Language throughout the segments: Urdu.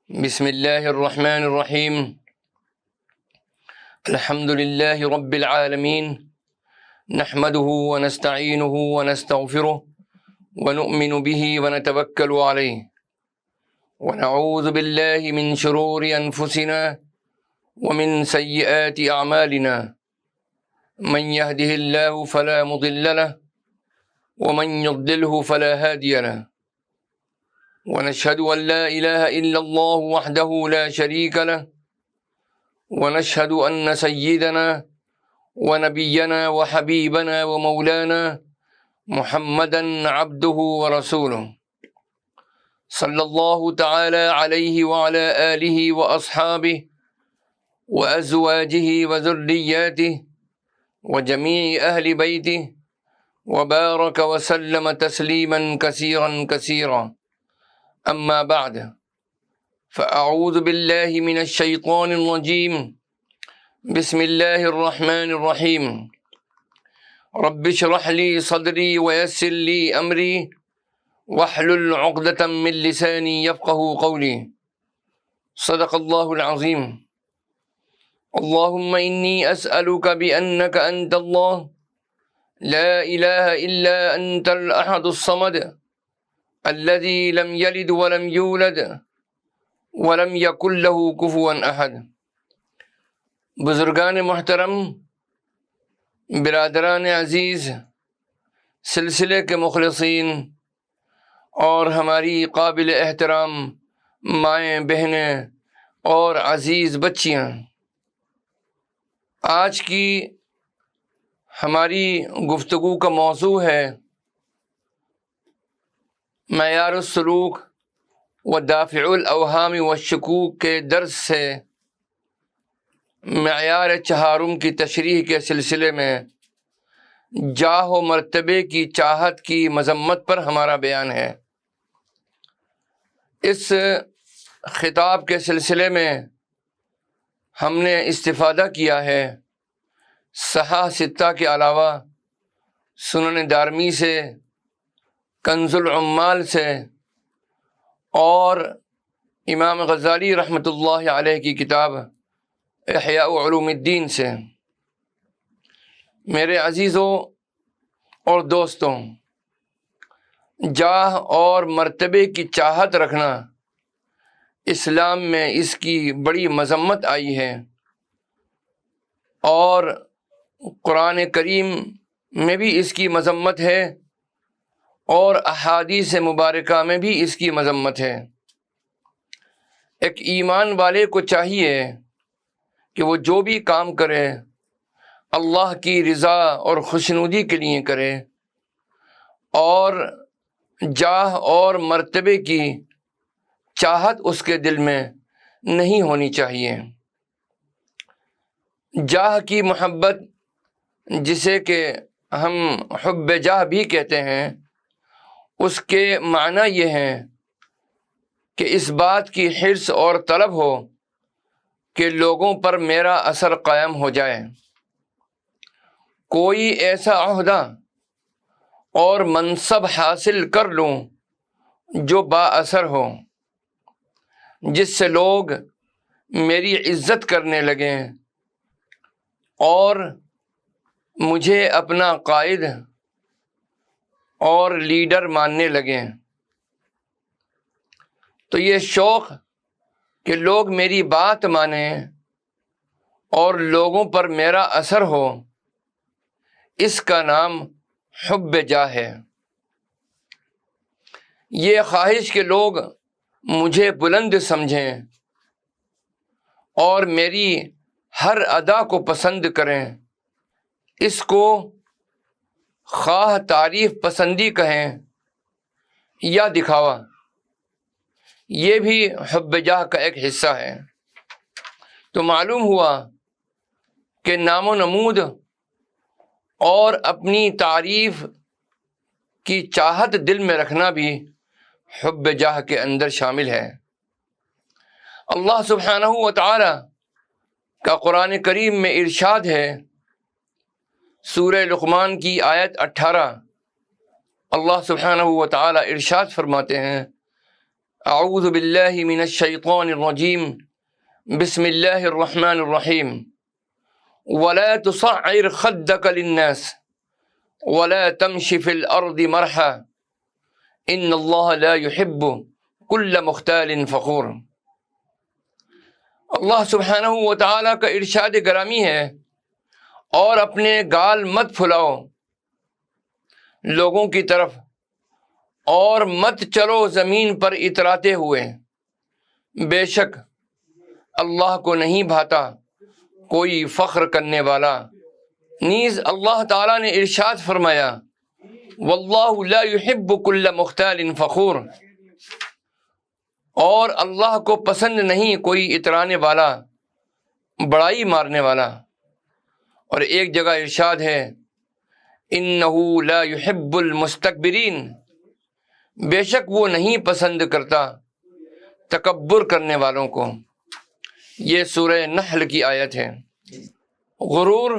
بسم اللہ الرحمن الرحیم الحمد للہ رب العالمین نحمده ونستعینه ونستغفره ونؤمن به ونتوکل علیہ ونعوذ باللہ من شرور انفسنا ومن سیئات اعمالنا من يهده اللہ فلا مضل له ومن يضلله فلا هادی له ونشهد أن لا إله إلا الله وحده لا شريك له ونشهد أن سيدنا ونبينا وحبيبنا ومولانا محمدا عبده ورسوله صلى الله تعالى عليه وعلى آله وأصحابه وأزواجه وذرياته وجميع أهل بيته وبارك وسلم تسليما كثيرا كثيرا. اما بعد فاعوذ باللہ من الشیطان الرجیم بسم اللہ الرحمن الرحیم رب اشرح لی صدری ویسر لی امری واحلل عقدۃ من لسانی یفقهوا قولی. صدق اللہ العظیم. اللہم انی اسألک بانک انت اللہ لا الہ الا انت الاحد الصمد الذي لم يلد ولم يولد ولم يكن له كفوا احد. بزرگان محترم، برادران عزیز، سلسلے کے مخلصین اور ہماری قابل احترام مائیں بہنیں اور عزیز بچیاں، آج کی ہماری گفتگو کا موضوع ہے معیار السلوک و دافع الاوہام والشکوک کے درس سے معیار چہارم کی تشریح کے سلسلے میں جاہ و مرتبے کی چاہت کی مذمت پر ہمارا بیان ہے. اس خطاب کے سلسلے میں ہم نے استفادہ کیا ہے صحاح ستہ کے علاوہ سنن دارمی سے، کنز العمال سے اور امام غزالی رحمۃ اللہ علیہ کی کتاب احیاء علوم الدین سے. میرے عزیزوں اور دوستوں، جاہ اور مرتبے کی چاہت رکھنا اسلام میں اس کی بڑی مذمت آئی ہے، اور قرآن کریم میں بھی اس کی مذمت ہے اور احادیث مبارکہ میں بھی اس کی مذمت ہے. ایک ایمان والے کو چاہیے کہ وہ جو بھی کام کرے اللہ کی رضا اور خوشنودی کے لیے کرے، اور جاہ اور مرتبے کی چاہت اس کے دل میں نہیں ہونی چاہیے. جاہ کی محبت، جسے کہ ہم حب جاہ بھی کہتے ہیں، اس کے معنی یہ ہیں کہ اس بات کی حرص اور طلب ہو کہ لوگوں پر میرا اثر قائم ہو جائے. کوئی ایسا عہدہ اور منصب حاصل کر لوں جو با اثر ہو، جس سے لوگ میری عزت کرنے لگیں اور مجھے اپنا قائد اور لیڈر ماننے لگیں. تو یہ شوق کہ لوگ میری بات مانیں اور لوگوں پر میرا اثر ہو، اس کا نام حب جاہ ہے. یہ خواہش کہ لوگ مجھے بلند سمجھیں اور میری ہر ادا کو پسند کریں، اس کو خواہ تعریف پسندی کہیں یا دکھاوا، یہ بھی حب جاہ کا ایک حصہ ہے. تو معلوم ہوا کہ نام و نمود اور اپنی تعریف کی چاہت دل میں رکھنا بھی حب جاہ کے اندر شامل ہے. اللہ سبحانہ و تعالی کا قرآن کریم میں ارشاد ہے، سورہ لقمان کی آیت 18، اللہ سبحانہ و تعالی ارشاد فرماتے ہیں، اعوذ باللہ من الشیطان الرجیم بسم اللہ الرحمن الرحیم ولا تصعر خدك للناس ولا تمش في الارض مرحا ان اللہ لا يحب كل مختال فخور۔ اللہ سبحانہ و تعالیٰ کا ارشاد گرامی ہے، اور اپنے گال مت پھلاؤ لوگوں کی طرف، اور مت چلو زمین پر اتراتے ہوئے، بے شک اللہ کو نہیں بھاتا کوئی فخر کرنے والا۔ نیز اللہ تعالیٰ نے ارشاد فرمایا واللہ لا يحب كل مختال فخور، اور اللہ کو پسند نہیں کوئی اترانے والا، بڑائی مارنے والا۔ اور ایک جگہ ارشاد ہے انہ لا يحب المستکبرین، بے شک وہ نہیں پسند کرتا تکبر کرنے والوں کو۔ یہ سورہ نحل کی آیت ہے۔ غرور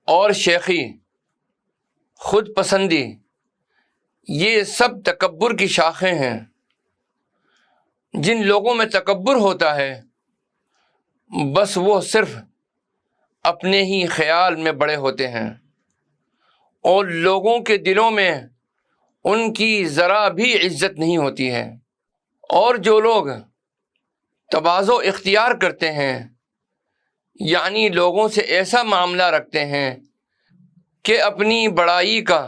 اور شیخی، خود پسندی، یہ سب تکبر کی شاخیں ہیں۔ جن لوگوں میں تکبر ہوتا ہے بس وہ صرف اپنے ہی خیال میں بڑے ہوتے ہیں، اور لوگوں کے دلوں میں ان کی ذرا بھی عزت نہیں ہوتی ہے۔ اور جو لوگ تواضع اختیار کرتے ہیں، یعنی لوگوں سے ایسا معاملہ رکھتے ہیں کہ اپنی بڑائی کا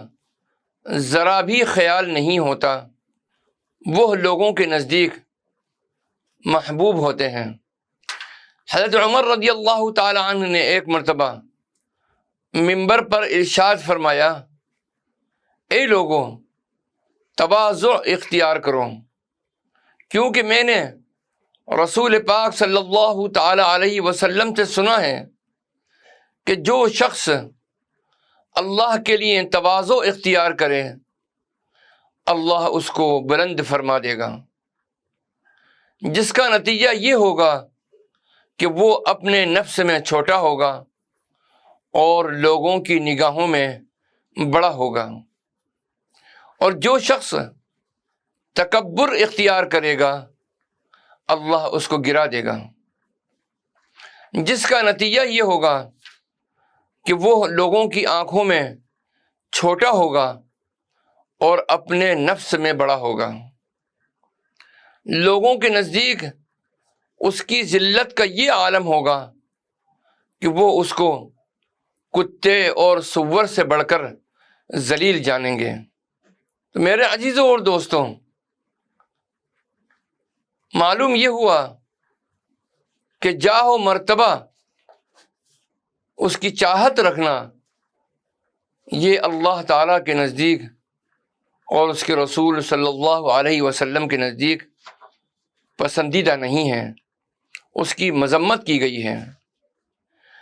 ذرا بھی خیال نہیں ہوتا، وہ لوگوں کے نزدیک محبوب ہوتے ہیں۔ حضرت عمر رضی اللہ تعالی عنہ نے ایک مرتبہ منبر پر ارشاد فرمایا اے لوگوں، تواضع اختیار کرو، کیونکہ میں نے رسول پاک صلی اللہ تعالی علیہ وسلم سے سنا ہے کہ جو شخص اللہ کے لیے تواضع اختیار کرے اللہ اس کو بلند فرما دے گا، جس کا نتیجہ یہ ہوگا کہ وہ اپنے نفس میں چھوٹا ہوگا اور لوگوں کی نگاہوں میں بڑا ہوگا۔ اور جو شخص تکبر اختیار کرے گا اللہ اس کو گرا دے گا، جس کا نتیجہ یہ ہوگا کہ وہ لوگوں کی آنکھوں میں چھوٹا ہوگا اور اپنے نفس میں بڑا ہوگا۔ لوگوں کے نزدیک اس کی ذلت کا یہ عالم ہوگا کہ وہ اس کو کتے اور سور سے بڑھ کر ذلیل جانیں گے۔ تو میرے عزیزوں اور دوستوں، معلوم یہ ہوا کہ جاہ و مرتبہ، اس کی چاہت رکھنا، یہ اللہ تعالیٰ کے نزدیک اور اس کے رسول صلی اللہ علیہ وسلم کے نزدیک پسندیدہ نہیں ہے، اس کی مذمت کی گئی ہے۔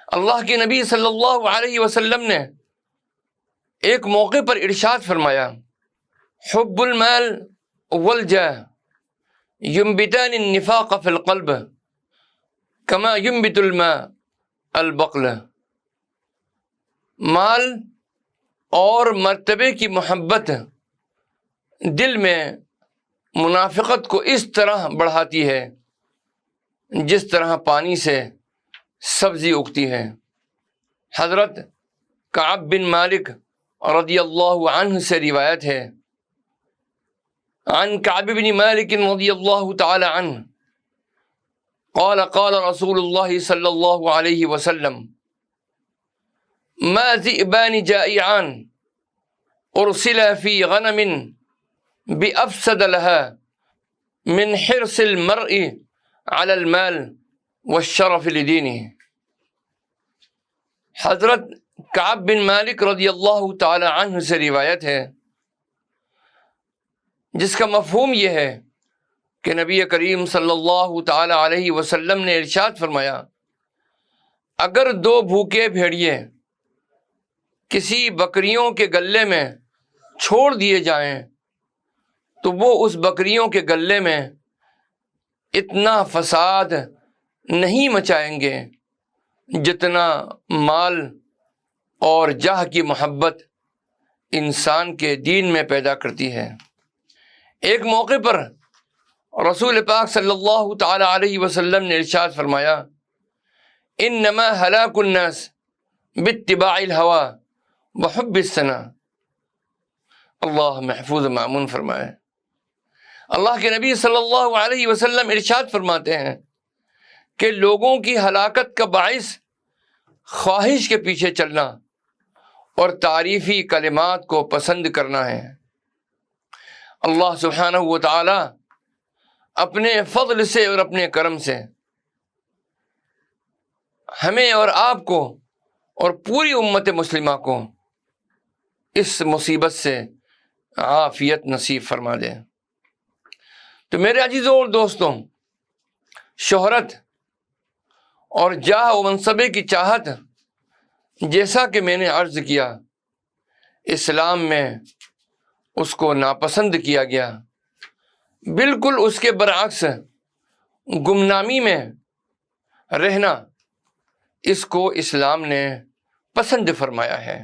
اللہ کے نبی صلی اللہ علیہ وسلم نے ایک موقع پر ارشاد فرمایا حب المال والجاہ ينبتان النفاق في القلب كما ينبت الماء البقل۔ مال اور مرتبے کی محبت دل میں منافقت کو اس طرح بڑھاتی ہے جس طرح پانی سے سبزی اگتی ہے۔ حضرت کعب بن مالک رضی اللہ عنہ سے روایت ہے، عن کعب بن مالک رضی اللہ تعالی عنہ قال قال رسول اللہ صلی اللہ علیہ وسلم ما ذئبان جائعان ارسلا فی غنم بأفسد لها من حرص المرء على المال والشرف لدینہ۔ حضرت کعب بن مالک رضی اللہ تعالی عنہ سے روایت ہے جس کا مفہوم یہ ہے کہ نبی کریم صلی اللہ تعالی علیہ وسلم نے ارشاد فرمایا اگر دو بھوکے بھیڑیے کسی بکریوں کے گلے میں چھوڑ دیے جائیں تو وہ اس بکریوں کے گلے میں اتنا فساد نہیں مچائیں گے جتنا مال اور جاہ کی محبت انسان کے دین میں پیدا کرتی ہے۔ ایک موقع پر رسول پاک صلی اللہ تعالی علیہ وسلم نے ارشاد فرمایا انما ہلاک الناس باتباع الہوى وحب الثناء۔ اللہ محفوظ مامون فرمائے۔ اللہ کے نبی صلی اللہ علیہ وسلم ارشاد فرماتے ہیں کہ لوگوں کی ہلاکت کا باعث خواہش کے پیچھے چلنا اور تعریفی کلمات کو پسند کرنا ہے۔ اللہ سبحانہ و تعالی اپنے فضل سے اور اپنے کرم سے ہمیں اور آپ کو اور پوری امت مسلمہ کو اس مصیبت سے عافیت نصیب فرما دے۔ تو میرے عزیزوں اور دوستوں، شہرت اور جاہ و منصبے کی چاہت، جیسا کہ میں نے عرض کیا، اسلام میں اس کو ناپسند کیا گیا۔ بالکل اس کے برعکس گمنامی میں رہنا اس کو اسلام نے پسند فرمایا ہے۔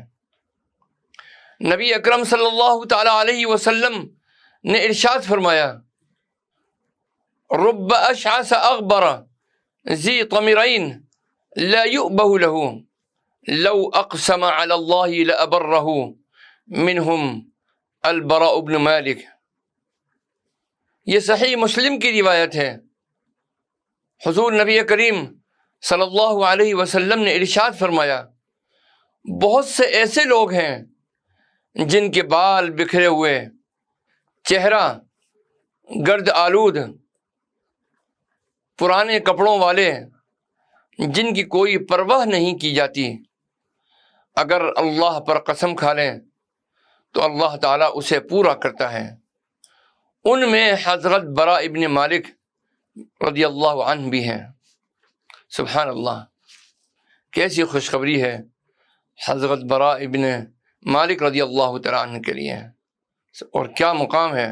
نبی اکرم صلی اللہ تعالی علیہ وسلم نے ارشاد فرمایا رب اشعث اغبر ذی طمرین لا یؤبہ لہ لو اقسم علی اللہ لأبرہ منہم البراء بن مالک۔ یہ صحیح مسلم کی روایت ہے۔ حضور نبی کریم صلی اللہ علیہ وسلم نے ارشاد فرمایا بہت سے ایسے لوگ ہیں جن کے بال بکھرے ہوئے، چہرہ گرد آلود، پرانے کپڑوں والے، جن کی کوئی پرواہ نہیں کی جاتی، اگر اللہ پر قسم کھا لیں تو اللہ تعالیٰ اسے پورا کرتا ہے۔ ان میں حضرت براء ابن مالک رضی اللہ عنہ بھی ہیں۔ سبحان اللہ، کیسی خوشخبری ہے حضرت براء ابن مالک رضی اللہ تعالیٰ عنہ کے لیے، اور کیا مقام ہے۔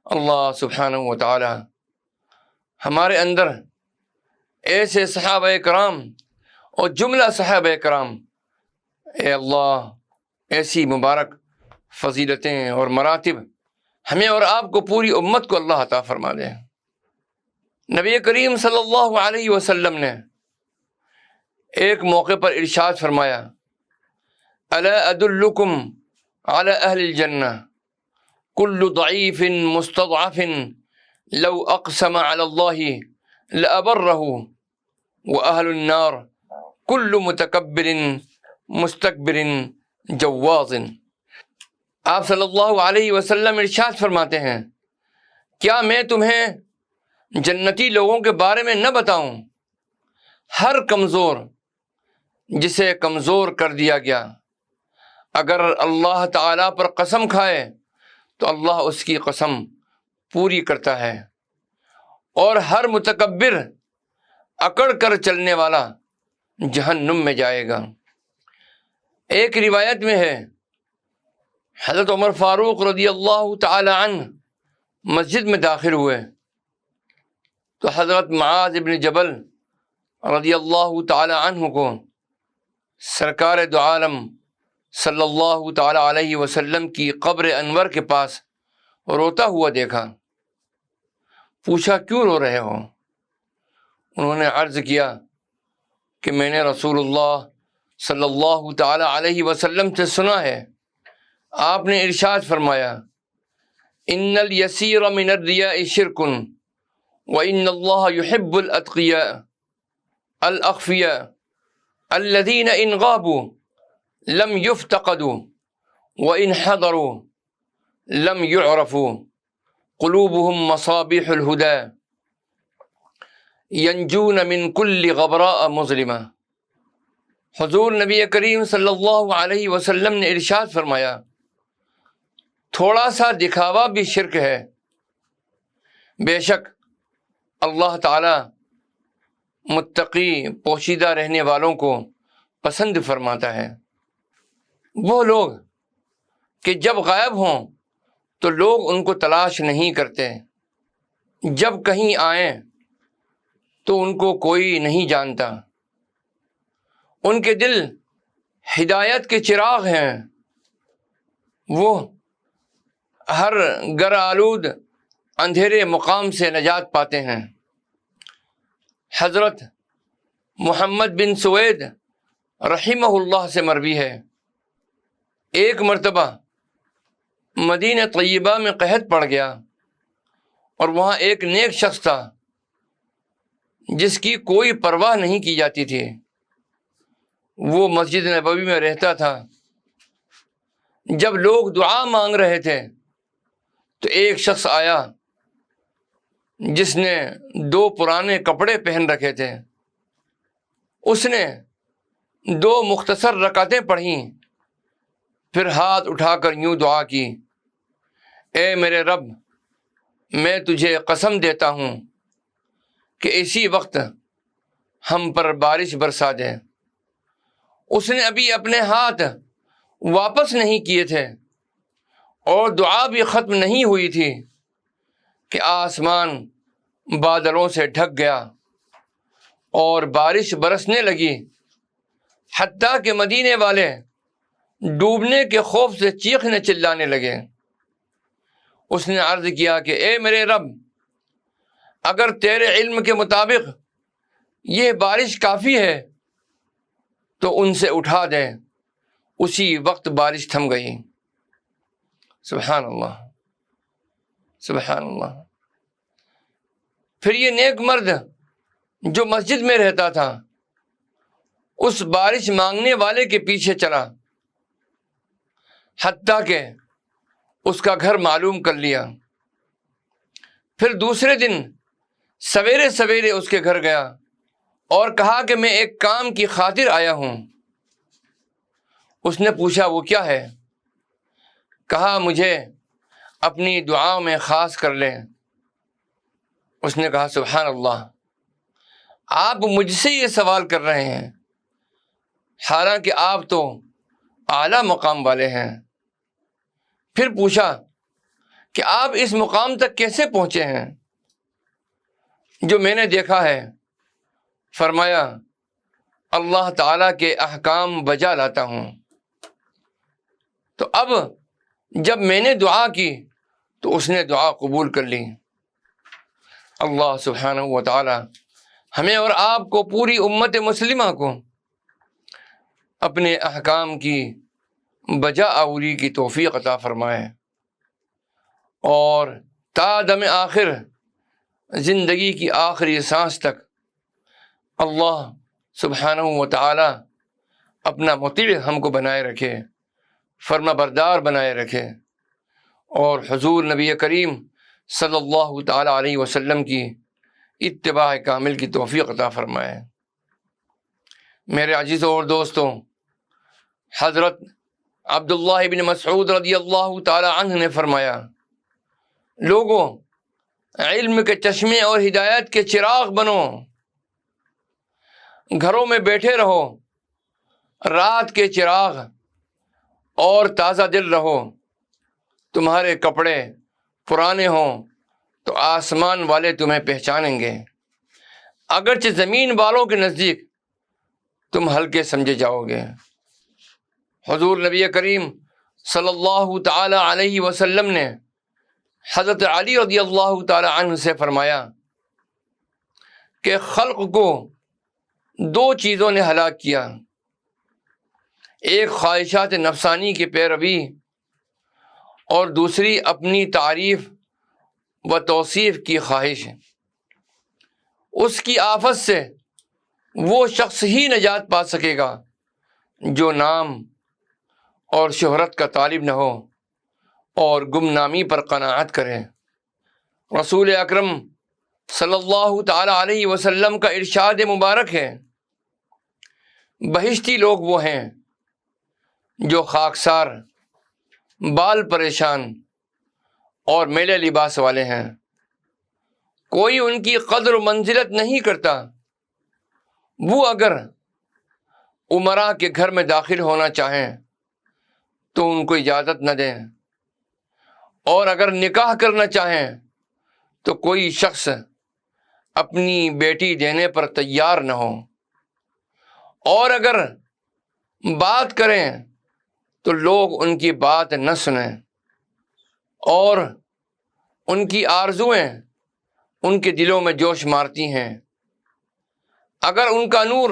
اللہ سبحانہ و تعالی ہمارے اندر ایسے صحابہ کرام اور جملہ صحابہ کرام، اے اللہ ایسی مبارک فضیلتیں اور مراتب ہمیں اور آپ کو، پوری امت کو اللہ عطا فرما دے۔ نبی کریم صلی اللہ علیہ وسلم نے ایک موقع پر ارشاد فرمایا الا ادلکم علی اہل الجنہ کل ضعیف مستضعف لو اقسم علی اللہ لأبرہ واہل النار کل متکبر مستکبر جواز۔ آپ صلی اللہ علیہ وسلم ارشاد فرماتے ہیں کیا میں تمہیں جنتی لوگوں کے بارے میں نہ بتاؤں؟ ہر کمزور جسے کمزور کر دیا گیا، اگر اللہ تعالیٰ پر قسم کھائے تو اللہ اس کی قسم پوری کرتا ہے، اور ہر متکبر اکڑ کر چلنے والا جہنم میں جائے گا۔ ایک روایت میں ہے حضرت عمر فاروق رضی اللہ تعالی عنہ مسجد میں داخل ہوئے تو حضرت معاذ ابن جبل رضی اللہ تعالی عنہ کو سرکار دو عالم صلی اللہ تعالی علیہ وسلم کی قبر انور کے پاس روتا ہوا دیکھا۔ پوچھا کیوں رو رہے ہو؟ انہوں نے عرض کیا کہ میں نے رسول اللہ صلی اللہ تعالی علیہ وسلم سے سنا ہے، آپ نے ارشاد فرمایا ان الیسیر من الریاء شرک وان اللہ یحب الاتقیاء الاخفیاء الذین ان غابوا لم یفتقدوا وان حضروا لم يعرفوا قلوبهم مصابیح الہدى ینجون من کل غبراء مظلمہ۔ حضور نبی کریم صلی اللہ علیہ وسلم نے ارشاد فرمایا تھوڑا سا دکھاوا بھی شرک ہے، بے شک اللہ تعالی متقی پوشیدہ رہنے والوں کو پسند فرماتا ہے۔ وہ لوگ کہ جب غائب ہوں تو لوگ ان کو تلاش نہیں کرتے، جب کہیں آئیں تو ان کو کوئی نہیں جانتا، ان کے دل ہدایت کے چراغ ہیں، وہ ہر گر آلود اندھیرے مقام سے نجات پاتے ہیں۔ حضرت محمد بن سوید رحمہ اللہ سے مروی ہے، ایک مرتبہ مدینہ طیبہ میں قحط پڑ گیا اور وہاں ایک نیک شخص تھا جس کی کوئی پرواہ نہیں کی جاتی تھی۔ وہ مسجد نبوی میں رہتا تھا۔ جب لوگ دعا مانگ رہے تھے تو ایک شخص آیا جس نے 2 پرانے کپڑے پہن رکھے تھے۔ اس نے 2 مختصر رکعتیں پڑھیں، پھر ہاتھ اٹھا کر یوں دعا کی، اے میرے رب، میں تجھے قسم دیتا ہوں کہ اسی وقت ہم پر بارش برسا دے۔ اس نے ابھی اپنے ہاتھ واپس نہیں کیے تھے اور دعا بھی ختم نہیں ہوئی تھی کہ آسمان بادلوں سے ڈھک گیا اور بارش برسنے لگی، حتیٰ کہ مدینے والے ڈوبنے کے خوف سے چیخنے چلانے لگے۔ اس نے عرض کیا کہ اے میرے رب، اگر تیرے علم کے مطابق یہ بارش کافی ہے تو ان سے اٹھا دے۔ اسی وقت بارش تھم گئی۔ سبحان اللہ، سبحان اللہ۔ پھر یہ نیک مرد جو مسجد میں رہتا تھا اس بارش مانگنے والے کے پیچھے چلا، حتیٰ کہ اس کا گھر معلوم کر لیا۔ پھر دوسرے دن سویرے سویرے اس کے گھر گیا اور کہا کہ میں ایک کام کی خاطر آیا ہوں۔ اس نے پوچھا وہ کیا ہے؟ کہا مجھے اپنی دعاؤں میں خاص کر لیں۔ اس نے کہا سبحان اللہ، آپ مجھ سے یہ سوال کر رہے ہیں حالانکہ آپ تو اعلیٰ مقام والے ہیں۔ پھر پوچھا کہ آپ اس مقام تک کیسے پہنچے ہیں جو میں نے دیکھا ہے؟ فرمایا اللہ تعالیٰ کے احکام بجا لاتا ہوں۔ تو اب جب میں نے دعا کی تو اس نے دعا قبول کر لی۔ اللہ سبحانہ و تعالی ہمیں اور آپ کو، پوری امت مسلمہ کو، اپنے احکام کی بجا آوری کی توفیق عطا فرمائے اور تا دم آخر، زندگی کی آخری سانس تک اللہ سبحانہ و تعالی اپنا مطیع ہم کو بنائے رکھے، فرما بردار بنائے رکھے، اور حضور نبی کریم صلی اللہ تعالی علیہ وسلم کی اتباع کامل کی توفیق عطا فرمائے۔ میرے عزیزوں اور دوستوں، حضرت عبداللہ بن مسعود رضی اللہ تعالی عنہ نے فرمایا، لوگوں، علم کے چشمے اور ہدایت کے چراغ بنو، گھروں میں بیٹھے رہو، رات کے چراغ، اور تازہ دل رہو۔ تمہارے کپڑے پرانے ہوں تو آسمان والے تمہیں پہچانیں گے، اگرچہ زمین والوں کے نزدیک تم ہلکے سمجھے جاؤ گے۔ حضور نبی کریم صلی اللہ تعالی علیہ وسلم نے حضرت علی رضی اللہ تعالی عنہ سے فرمایا کہ خلق کو 2 چیزوں نے ہلاک کیا، ایک خواہشات نفسانی کی پیروی، اور دوسری اپنی تعریف و توصیف کی خواہش۔ اس کی آفت سے وہ شخص ہی نجات پا سکے گا جو نام اور شہرت کا طالب نہ ہو اور گمنامی پر قناعت کرے۔ رسول اکرم صلی اللہ تعالی علیہ وسلم کا ارشاد مبارک ہے، بہشتی لوگ وہ ہیں جو خاکسار، بال پریشان اور میلے لباس والے ہیں، کوئی ان کی قدر و منزلت نہیں کرتا۔ وہ اگر امراء کے گھر میں داخل ہونا چاہیں تو ان کو اجازت نہ دیں، اور اگر نکاح کرنا چاہیں تو کوئی شخص اپنی بیٹی دینے پر تیار نہ ہو، اور اگر بات کریں تو لوگ ان کی بات نہ سنیں، اور ان کی آرزویں ان کے دلوں میں جوش مارتی ہیں۔ اگر ان کا نور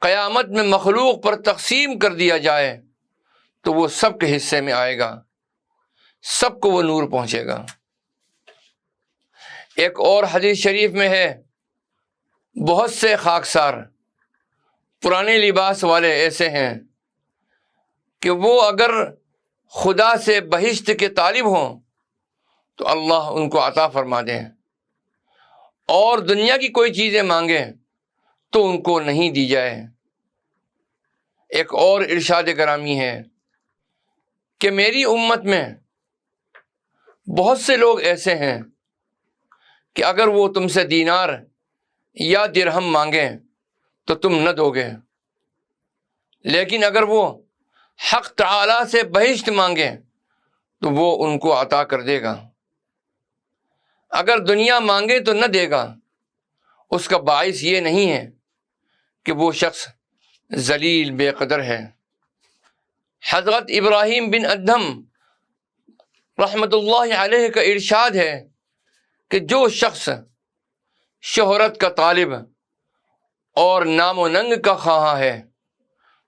قیامت میں مخلوق پر تقسیم کر دیا جائے تو وہ سب کے حصے میں آئے گا، سب کو وہ نور پہنچے گا۔ ایک اور حدیث شریف میں ہے، بہت سے خاکسار پرانے لباس والے ایسے ہیں کہ وہ اگر خدا سے بہشت کے طالب ہوں تو اللہ ان کو عطا فرما دیں، اور دنیا کی کوئی چیزیں مانگیں تو ان کو نہیں دی جائے۔ ایک اور ارشاد گرامی ہے کہ میری امت میں بہت سے لوگ ایسے ہیں کہ اگر وہ تم سے دینار یا درہم مانگیں تو تم نہ دو گے، لیکن اگر وہ حق تعالی سے بہشت مانگیں تو وہ ان کو عطا کر دے گا۔ اگر دنیا مانگے تو نہ دے گا، اس کا باعث یہ نہیں ہے کہ وہ شخص ذلیل بے قدر ہے۔ حضرت ابراہیم بن ادھم رحمۃ اللہ علیہ کا ارشاد ہے کہ جو شخص شہرت کا طالب اور نام و ننگ کا خواہاں ہے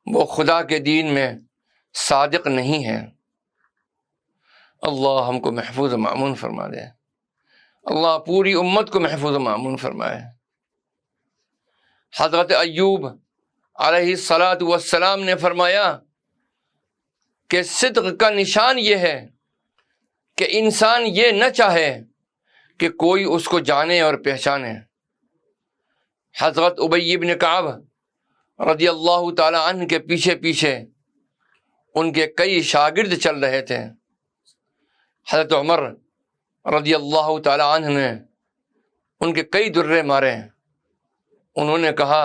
وہ خدا کے دین میں صادق نہیں ہے۔ اللہ ہم کو محفوظ و مأمون فرما دے، اللہ پوری امت کو محفوظ و مأمون فرمائے۔ حضرت ایوب علیہ السلام نے فرمایا کہ صدق کا نشان یہ ہے کہ انسان یہ نہ چاہے کہ کوئی اس کو جانے اور پہچانے۔ حضرت ابی بن کعب رضی اللہ تعالی عنہ کے پیچھے پیچھے ان کے کئی شاگرد چل رہے تھے۔ حضرت عمر رضی اللہ تعالی عنہ نے ان کے کئی درے مارے۔ انہوں نے کہا،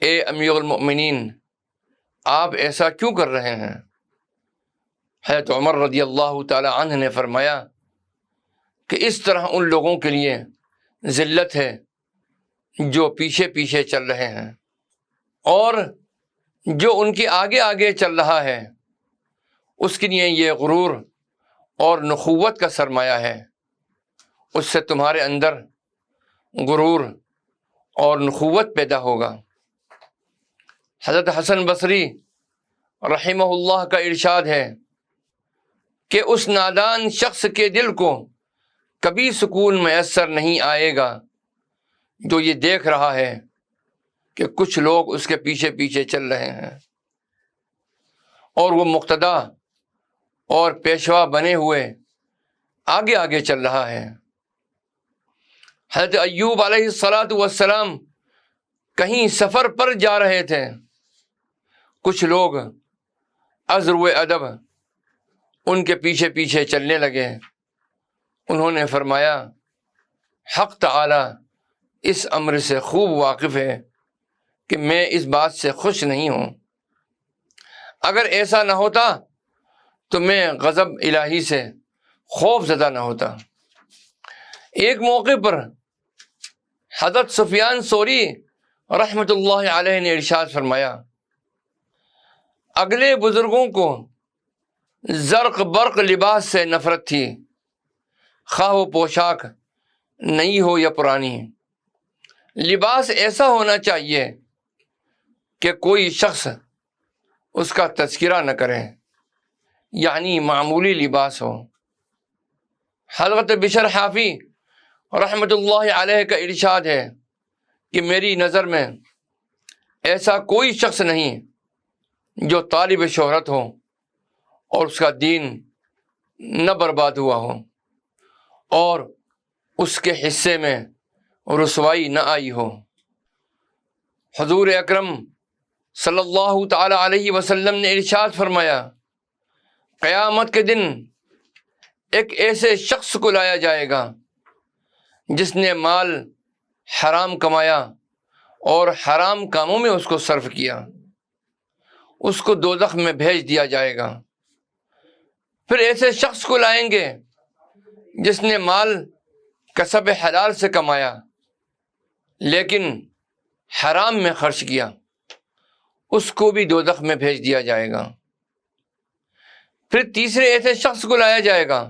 اے امیر المؤمنین، آپ ایسا کیوں کر رہے ہیں؟ حضرت عمر رضی اللہ تعالی عنہ نے فرمایا کہ اس طرح ان لوگوں کے لیے ذلت ہے جو پیچھے پیچھے چل رہے ہیں، اور جو ان کے آگے آگے چل رہا ہے اس کے لیے یہ غرور اور نخوت کا سرمایہ ہے، اس سے تمہارے اندر غرور اور نخوت پیدا ہوگا۔ حضرت حسن بصری رحمہ اللہ کا ارشاد ہے کہ اس نادان شخص کے دل کو کبھی سکون میسر نہیں آئے گا جو یہ دیکھ رہا ہے کہ کچھ لوگ اس کے پیچھے پیچھے چل رہے ہیں اور وہ مقتدا اور پیشوا بنے ہوئے آگے آگے چل رہا ہے۔ حضرت ایوب علیہ السلام کہیں سفر پر جا رہے تھے، کچھ لوگ عذر و ادب ان کے پیچھے پیچھے چلنے لگے۔ انہوں نے فرمایا، حق تعالی اس امر سے خوب واقف ہے کہ میں اس بات سے خوش نہیں ہوں، اگر ایسا نہ ہوتا تو میں غضب الہی سے خوف زدہ نہ ہوتا۔ ایک موقع پر حضرت سفیان ثوری رحمۃ اللہ علیہ نے ارشاد فرمایا، اگلے بزرگوں کو زرق برق لباس سے نفرت تھی، خواہ وہ پوشاک نئی ہو یا پرانی۔ لباس ایسا ہونا چاہیے کہ کوئی شخص اس کا تذکرہ نہ کرے، یعنی معمولی لباس ہو۔ حضرت بشر حافی رحمۃ اللہ علیہ کا ارشاد ہے کہ میری نظر میں ایسا کوئی شخص نہیں جو طالب شہرت ہو اور اس کا دین نہ برباد ہوا ہو اور اس کے حصے میں رسوائی نہ آئی ہو۔ حضور اکرم صلی اللہ تعالی علیہ وسلم نے ارشاد فرمایا، قیامت کے دن ایک ایسے شخص کو لایا جائے گا جس نے مال حرام کمایا اور حرام کاموں میں اس کو صرف کیا، اس کو دوزخ میں بھیج دیا جائے گا۔ پھر ایسے شخص کو لائیں گے جس نے مال کسب حلال سے کمایا لیکن حرام میں خرچ کیا، اس کو بھی دوزخ میں بھیج دیا جائے گا۔ پھر تیسرے ایسے شخص کو لایا جائے گا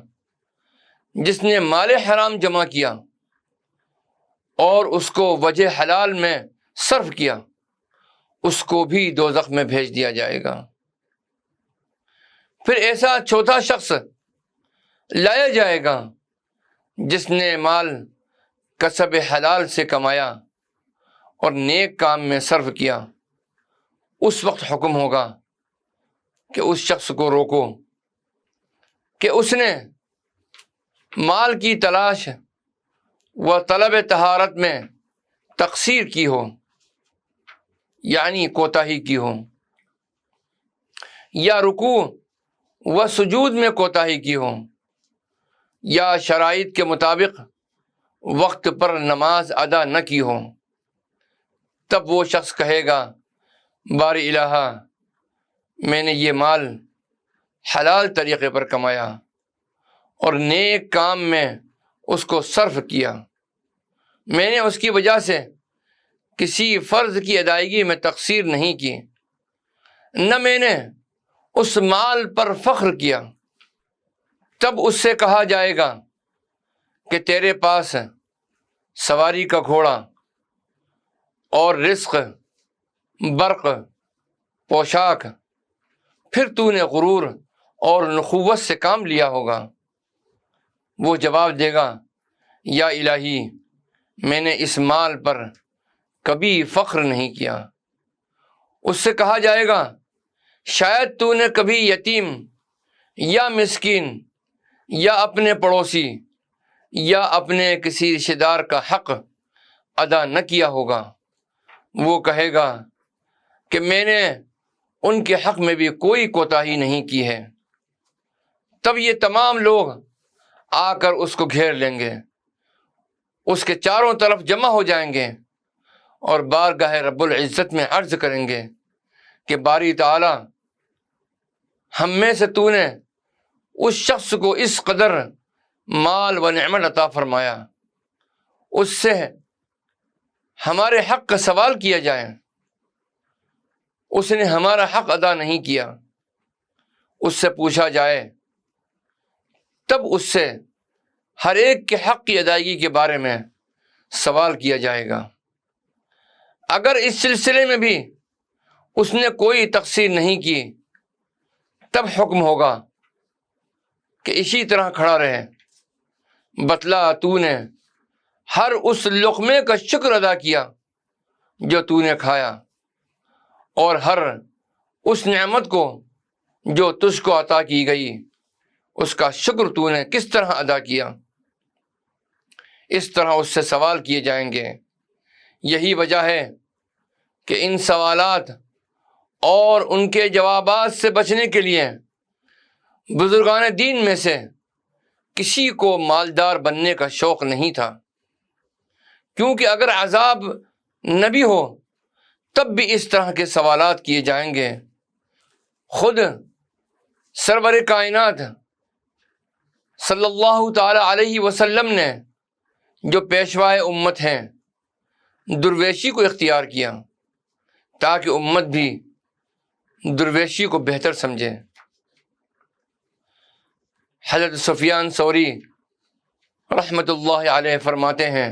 جس نے مال حرام جمع کیا اور اس کو وجہ حلال میں صرف کیا، اس کو بھی دوزخ میں بھیج دیا جائے گا۔ پھر ایسا چوتھا شخص لایا جائے گا جس نے مال کسب حلال سے کمایا اور نیک کام میں صرف کیا۔ اس وقت حکم ہوگا کہ اس شخص کو روکو کہ اس نے مال کی تلاش و طلب طہارت میں تقصیر کی ہو، یعنی کوتاہی کی ہو، یا رکوع و سجود میں کوتاہی کی ہو، یا شرائط کے مطابق وقت پر نماز ادا نہ کی ہو۔ تب وہ شخص کہے گا باری الہا، میں نے یہ مال حلال طریقے پر کمایا اور نیک کام میں اس کو صرف کیا، میں نے اس کی وجہ سے کسی فرض کی ادائیگی میں تقصیر نہیں کی، نہ میں نے اس مال پر فخر کیا۔ تب اس سے کہا جائے گا کہ تیرے پاس سواری کا گھوڑا اور رزق، برق، پوشاک، پھر تو نے غرور اور نخوت سے کام لیا ہوگا۔ وہ جواب دے گا یا الہی، میں نے اس مال پر کبھی فخر نہیں کیا۔ اس سے کہا جائے گا شاید تو نے کبھی یتیم یا مسکین یا اپنے پڑوسی یا اپنے کسی رشتہ دار کا حق ادا نہ کیا ہوگا۔ وہ کہے گا کہ میں نے ان کے حق میں بھی کوئی کوتاہی نہیں کی ہے۔ تب یہ تمام لوگ آ کر اس کو گھیر لیں گے، اس کے چاروں طرف جمع ہو جائیں گے اور بارگاہ رب العزت میں عرض کریں گے کہ باری تعالی، ہم میں سے تو نے اس شخص کو اس قدر مال و نعمت عطا فرمایا، اس سے ہمارے حق کا سوال کیا جائے، اس نے ہمارا حق ادا نہیں کیا، اس سے پوچھا جائے، تب اس سے ہر ایک کے حق کی ادائیگی کے بارے میں سوال کیا جائے گا۔ اگر اس سلسلے میں بھی اس نے کوئی تقصیر نہیں کی، تب حکم ہوگا کہ اسی طرح کھڑا رہے، بتلا تو نے ہر اس لقمے کا شکر ادا کیا جو تو نے کھایا، اور ہر اس نعمت کو جو تجھ کو عطا کی گئی اس کا شکر تو نے کس طرح ادا کیا۔ اس طرح اس سے سوال کیے جائیں گے۔ یہی وجہ ہے کہ ان سوالات اور ان کے جوابات سے بچنے کے لیے بزرگان دین میں سے کسی کو مالدار بننے کا شوق نہیں تھا، کیونکہ اگر عذاب نہ بھی ہو تب بھی اس طرح کے سوالات کیے جائیں گے۔ خود سرور کائنات صلی اللہ تعالی علیہ وسلم نے جو پیشوائے امت ہیں درویشی کو اختیار کیا تاکہ امت بھی درویشی کو بہتر سمجھے۔ حضرت سفیان ثوری رحمۃ اللہ علیہ فرماتے ہیں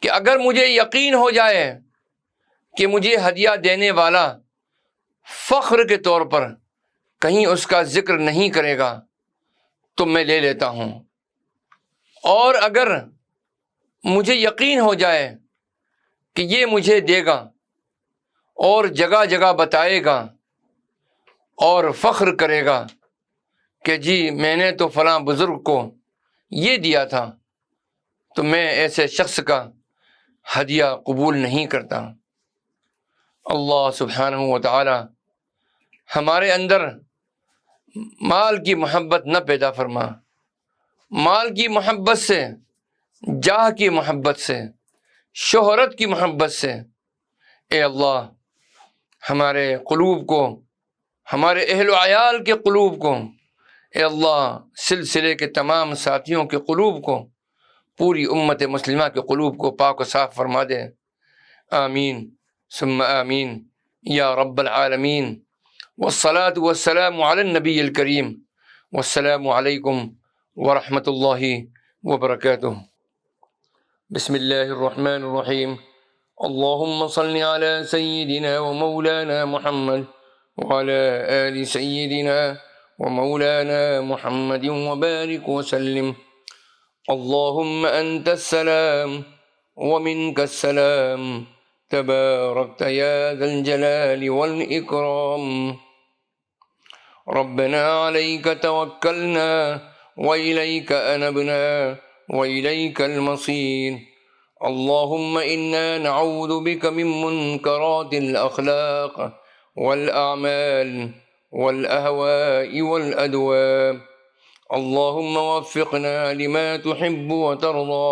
کہ اگر مجھے یقین ہو جائے کہ مجھے ہدیہ دینے والا فخر کے طور پر کہیں اس کا ذکر نہیں کرے گا تو میں لے لیتا ہوں، اور اگر مجھے یقین ہو جائے کہ یہ مجھے دے گا اور جگہ جگہ بتائے گا اور فخر کرے گا کہ جی میں نے تو فلاں بزرگ کو یہ دیا تھا، تو میں ایسے شخص کا ہدیہ قبول نہیں کرتا۔ اللہ سبحانہ و تعالی ہمارے اندر مال کی محبت نہ پیدا فرما، مال کی محبت سے، جاہ کی محبت سے، شہرت کی محبت سے۔ اے اللہ ہمارے قلوب کو، ہمارے اہل و عیال کے قلوب کو، اے اللہ سلسلے کے تمام ساتھیوں کے قلوب کو، پوری امت مسلمہ کے قلوب کو پاک و صاف فرما دے۔ آمین ثم آمین یا رب العالمین، والصلاة والسلام علی النبی الکریم، والسلام علیکم ورحمۃ اللہ وبرکاتہ۔ بسم اللہ الرحمن الرحیم۔ اللہم صل علی سیدنا ومولانا محمد وعلی آل سیدنا ومولانا محمد وبارک وسلم۔ اللہم انت السلام ومنک السلام تبارکت یا ذا الجلال والاکرام۔ ربنا علیک توکلنا وإلیک انبنا وإلیک المصیر۔ اللہم انا نعوذ بک من منکرات الاخلاق والاعمال والاہواء والادواء۔ اللہم وفقنا لما تحب وترضى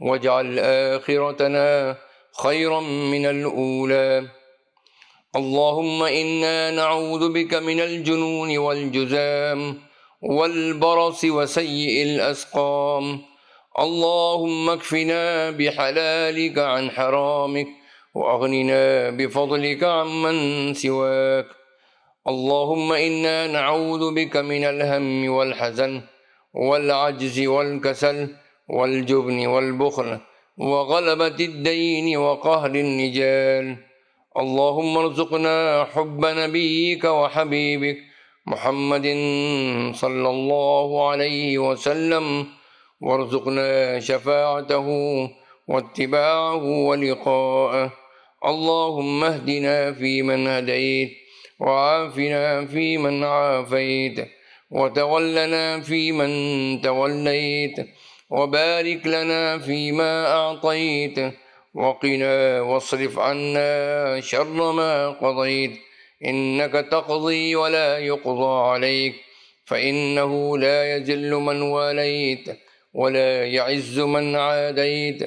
واجعل آخرتنا خیرا من الأولى۔ اللہم انا نعوذ بک من الجنون والجذام والبرص وسيء الأسقام۔ اللهم اكفنا بحلالك عن حرامك وأغننا بفضلك عمن سواك۔ اللهم إنا نعوذ بك من الهم والحزن والعجز والكسل والجبن والبخل وغلبة الدين وقهر الرجال۔ اللهم ارزقنا حب نبيك وحبيبك محمد صلی اللہ علیہ وسلم، وارزقنا شفاعته واتباعه ولقاءه۔ اللهم اهدنا فيمن هديت وعافنا فيمن عافيت وتولنا فيمن توليت وبارك لنا فيما أعطيت وقنا واصرف عنا شر ما قضيت، إنك تقضي ولا يقضى عليك فإنه لا يذل من واليت ولا يعز من عاديت،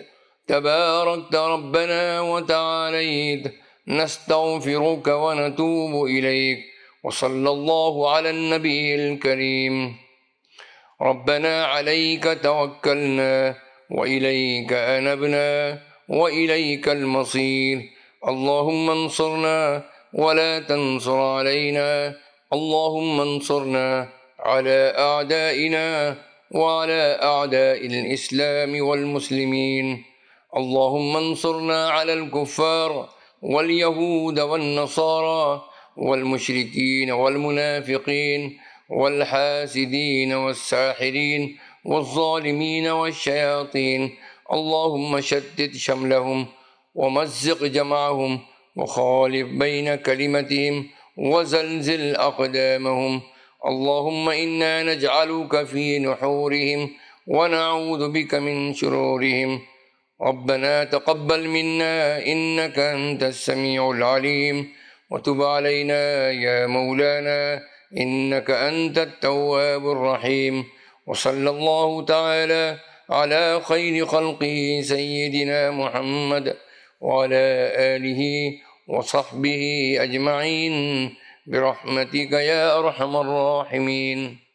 تباركت ربنا وتعاليت، نستغفرك ونتوب إليك، وصلى الله على النبي الكريم۔ ربنا عليك توكلنا وإليك أنبنا وإليك المصير۔ اللهم انصرنا ولا تنصر علينا، اللهم انصرنا على أعدائنا وعلى أعداء الإسلام والمسلمين، اللهم انصرنا على الكفار واليهود والنصارى والمشركين والمنافقين والحاسدين والساحرين والظالمين والشياطين، اللهم شتت شملهم ومزق جمعهم وخالف بين كلمتهم وزلزل أقدامهم، اللهم إنا نجعلك في نحورهم ونعوذ بك من شرورهم۔ ربنا تقبل منا إنك أنت السميع العليم، وتب علينا يا مولانا إنك أنت التواب الرحيم، وصلى الله تعالى على خير خلقه سيدنا محمد وعلى آله وصحبه أجمعين برحمتك يا أرحم الراحمين۔